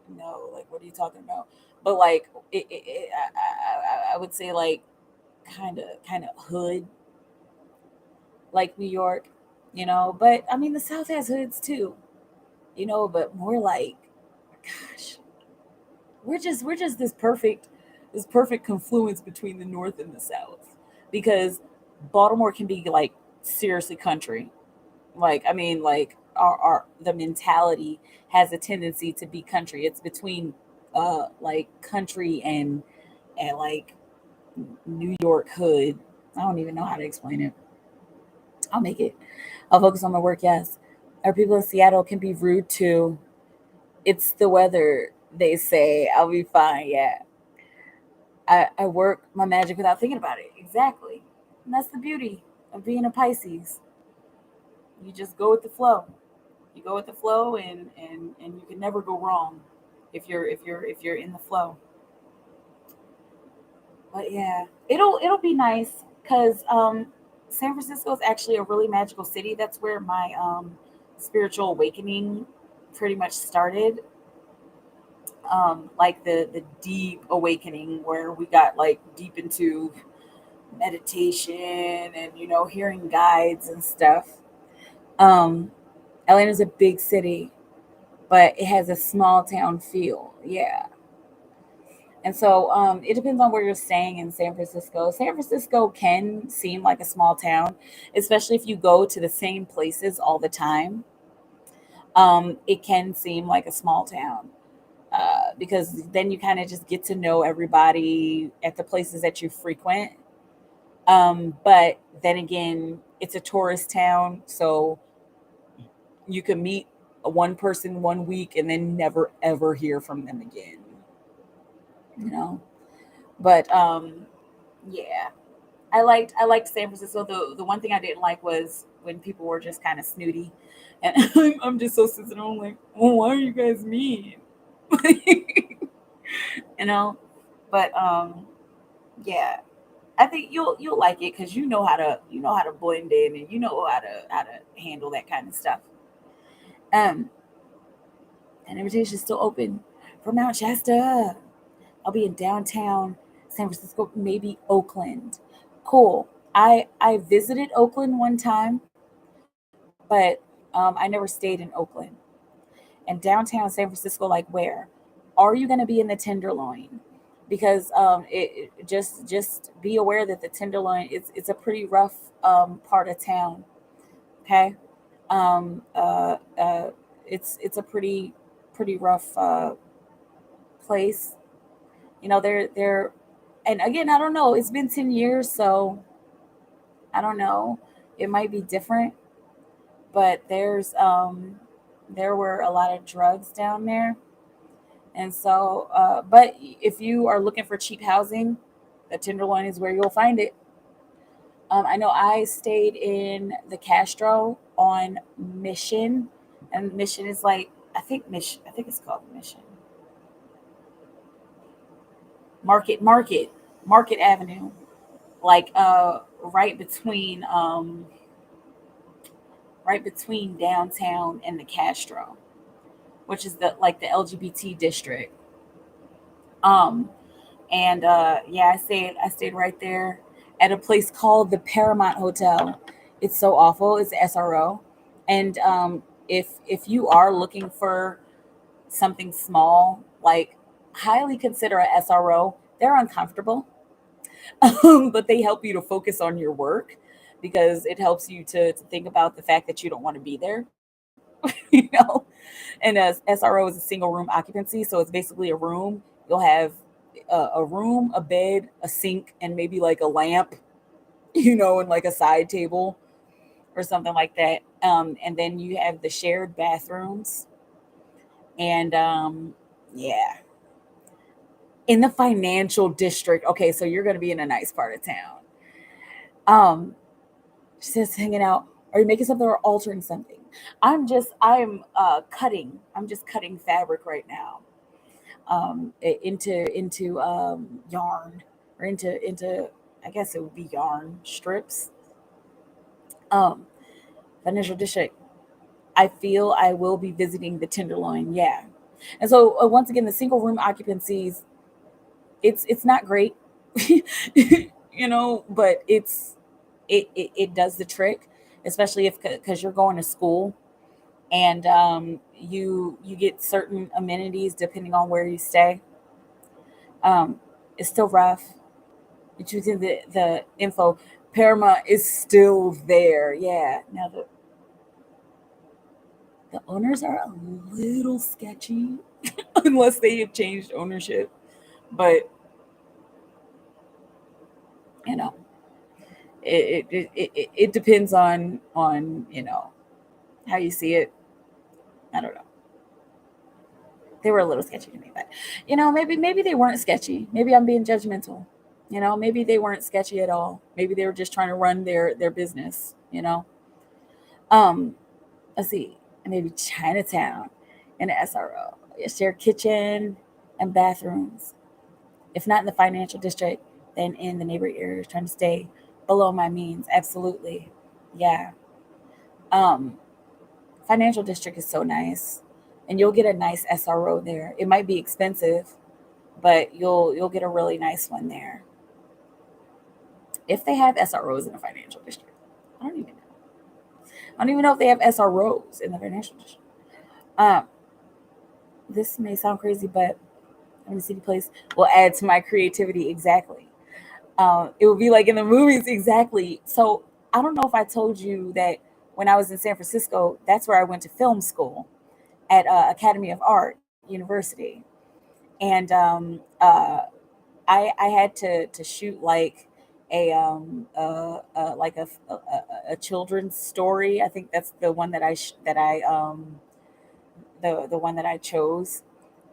no, like what are you talking about? But like I would say like kind of hood like New York, But I mean the South has hoods too, but more like gosh, we're just this perfect confluence between the North and the South because Baltimore can be like seriously country. Like I mean, like our the mentality has a tendency to be country. It's between like country and like New York hood. I don't even know how to explain it. I'll make it. I'll focus on my work. Yes, our people in Seattle can be rude too. It's the weather. They say I'll be fine. Yeah, I work my magic without thinking about it. Exactly, and that's the beauty of being a Pisces. You just go with the flow. You go with the flow, and you can never go wrong if you're in the flow. But yeah, it'll be nice because San Francisco is actually a really magical city. That's where my spiritual awakening pretty much started. Like the deep awakening where we got like deep into meditation and hearing guides and stuff. Um, Atlanta's a big city, but it has a small town feel. Yeah. And so it depends on where you're staying in San Francisco. San Francisco can seem like a small town, especially if you go to the same places all the time. It can seem like a small town because then you kind of just get to know everybody at the places that you frequent. But then again, it's a tourist town, so you can meet one person one week and then never ever hear from them again. You know, but yeah, I liked San Francisco. The one thing I didn't like was when people were just kind of snooty, and I'm just so sensitive. I'm like, well, why are you guys mean? you know, but yeah, I think you'll like it because you know how to blend in and you know how to handle that kind of stuff. Um, and invitation is still open for Mount Shasta. I'll be in downtown San Francisco, maybe Oakland. Cool. I visited Oakland one time, but I never stayed in Oakland. And downtown San Francisco, like where? Are you going to be in the Tenderloin? Because just be aware that the Tenderloin it's a pretty rough part of town. Okay, um, uh, uh, it's a pretty rough place. They're and again, I don't know. It's been 10 years, so I don't know. It might be different, but there were a lot of drugs down there, and so but if you are looking for cheap housing, the Tenderloin is where you'll find it. I know I stayed in the Castro on Mission, and Mission is like I think it's called Mission Market Market Avenue, like right between right between downtown and the Castro, which is the like the LGBT district. Um, and yeah, I stayed right there at a place called the Paramount Hotel. It's so awful. It's SRO, and if you are looking for something small, like highly consider a SRO. They're uncomfortable, but they help you to focus on your work because it helps you to think about the fact that you don't want to be there. you know. And as SRO is a single room occupancy, so it's basically a room. You'll have a room, a bed, a sink, and maybe like a lamp, and like a side table or something like that. And then you have the shared bathrooms, and yeah, in the financial district. Okay, so you're going to be in a nice part of town. Um, just hanging out. Are you making something or altering something? I'm just cutting fabric right now. Into yarn or into I guess it would be yarn strips. Um, Financial district. I feel I will be visiting the Tenderloin. Yeah, and so once again, the single room occupancies. It's not great, but it does the trick, especially if because you're going to school and you get certain amenities depending on where you stay. Um, it's still rough. But choosing the info, Paramount is still there. Yeah. Now the owners are a little sketchy, unless they have changed ownership. But you know, it depends on how you see it. I don't know. They were a little sketchy to me, but maybe they weren't sketchy. Maybe I'm being judgmental. Maybe they weren't sketchy at all. Maybe they were just trying to run their business. Um, let's see, maybe Chinatown and the SRO. Share kitchen and bathrooms. If not in the financial district, then in the neighborhood areas, trying to stay below my means. Absolutely, yeah. Um, Financial district is so nice, and you'll get a nice SRO there. It might be expensive, but you'll get a really nice one there if they have SROs in the financial district. I don't even know. I don't even know if they have SROs in the financial district. Um, this may sound crazy, but having a city place will add to my creativity. Exactly. It would be like in the movies. Exactly. So I don't know if I told you that when I was in San Francisco, that's where I went to film school at Academy of Art University, and I had to shoot like like a children's story. I think that's the one that the one that I chose.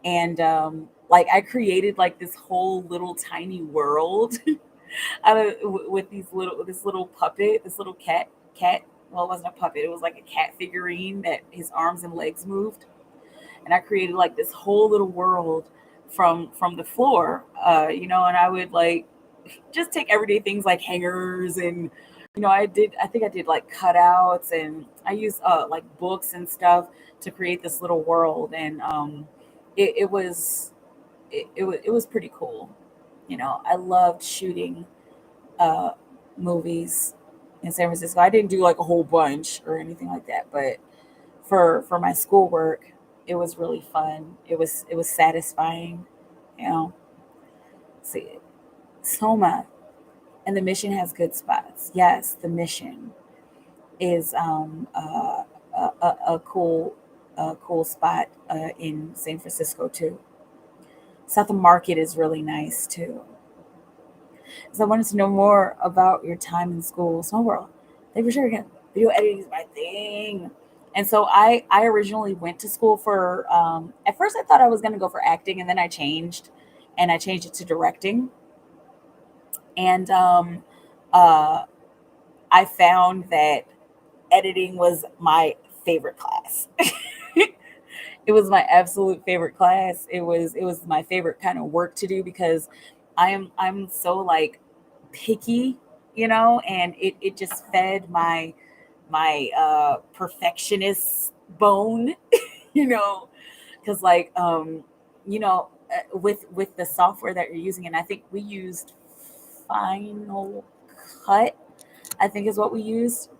And like I created like this whole little tiny world out of with this little puppet, this little cat. Well, it wasn't a puppet. It was like a cat figurine that his arms and legs moved, and I created like this whole little world from the floor. And I would like just take everyday things like hangers and I think I did like cutouts, and I used like books and stuff to create this little world. And it was it was pretty cool. I loved shooting uh movies in San Francisco. I didn't do like a whole bunch or anything like that, but for my schoolwork, it was really fun. It was satisfying. you know See, Soma and the Mission has good spots. Yes, the Mission is a cool spot in San Francisco too. South Market is really nice too. So I wanted to know more about your time in school. Small world. Thank you for sharing it. Video editing is my thing. And so I originally went to school for at first I thought I was gonna go for acting, and then I changed it to directing. And uh I found that editing was my favorite class. It was my absolute favorite class. It was my favorite kind of work to do because I'm so like picky, and it just fed my perfectionist bone, you know, because like with the software that you're using, and I think we used Final Cut, I think is what we used.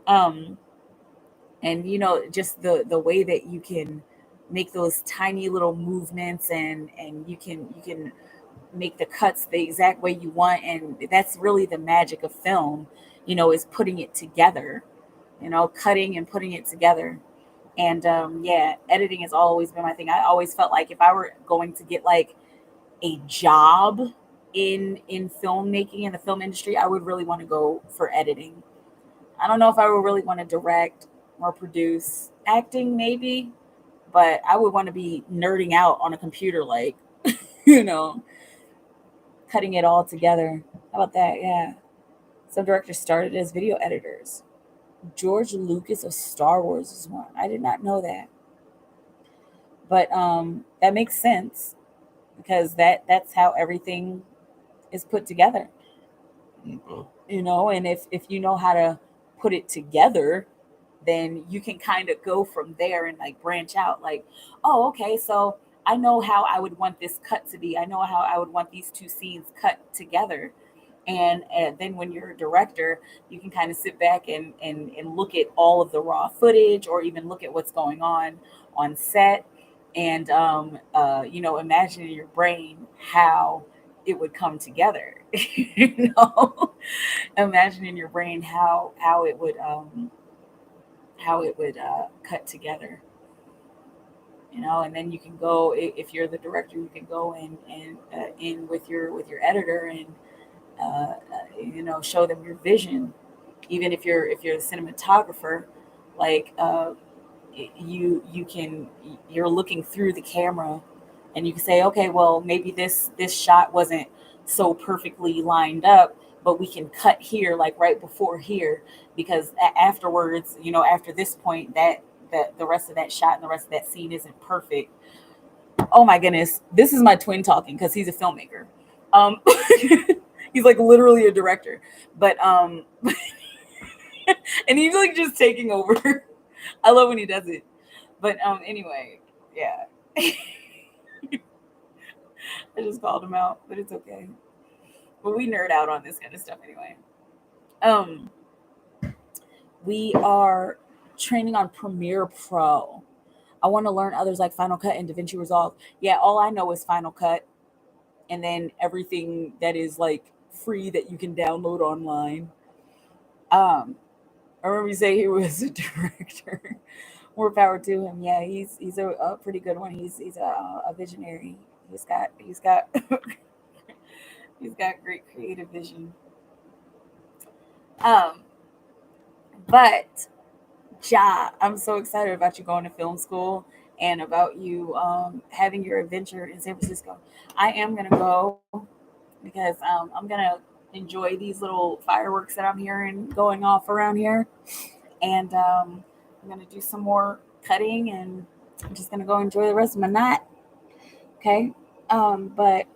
Um, and just the way that you can make those tiny little movements, and you can make the cuts the exact way you want, and that's really the magic of film, is putting it together, cutting and putting it together. And yeah, editing has always been my thing. I always felt like if I were going to get like a job in filmmaking, in the film industry, I would really want to go for editing. I don't know if I would really want to direct or produce. Acting, maybe, but I would want to be nerding out on a computer, like, you know, cutting it all together. How about that? Yeah. Some directors started as video editors. George Lucas of Star Wars is one. I did not know that. But that makes sense because that's how everything is put together. And if you know how to put it together, then you can kind of go from there and like branch out, like, oh, okay, so I know how I would want this cut to be. I know how I would want these two scenes cut together. And then when you're a director, you can kind of sit back and look at all of the raw footage, or even look at what's going on set, and imagine in your brain how it would come together. you know Imagine in your brain how it would cut together. And then you can go, if you're the director, you can go in with your editor, and show them your vision. Even if you're the cinematographer, like you're looking through the camera, and you can say, okay, well, maybe this shot wasn't so perfectly lined up, but we can cut here, like right before here, because afterwards, after this point, that the rest of that shot and the rest of that scene isn't perfect. Oh my goodness, this is my twin talking because he's a filmmaker. um he's like literally a director, but and he's like just taking over. I love when he does it. But anyway, yeah. I just called him out, but it's okay. But we nerd out on this kind of stuff anyway. Um, we are training on Premiere Pro. I want to learn others like Final Cut and DaVinci Resolve. Yeah, all I know is Final Cut, and then everything that is like free that you can download online. Um, I remember you say he was a director. More power to him. Yeah, he's a pretty good one. He's a visionary. He's got he's got great creative vision. But Ja, I'm so excited about you going to film school and about you having your adventure in San Francisco. I am gonna go because I'm gonna enjoy these little fireworks that I'm hearing going off around here, and I'm gonna do some more cutting, and I'm just gonna go enjoy the rest of my night. Okay, but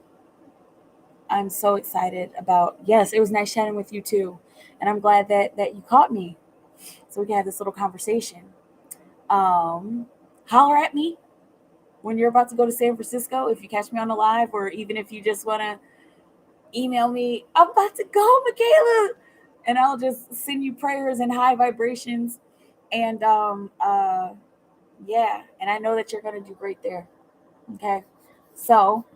I'm so excited about. Yes, it was nice chatting with you too, and I'm glad that you caught me so we can have this little conversation. Um, Holler at me when you're about to go to San Francisco if you catch me on the live, or even if you just want to email me. I'm about to go, Mikaela, and I'll just send you prayers and high vibrations. And yeah, and I know that you're gonna do great there. Okay, so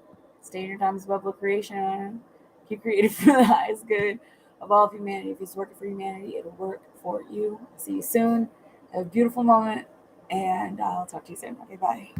stay in your times above creation. Keep creative for the highest good of all of humanity. If it's working for humanity, it'll work for you. See you soon. Have a beautiful moment, and I'll talk to you soon. Okay, bye.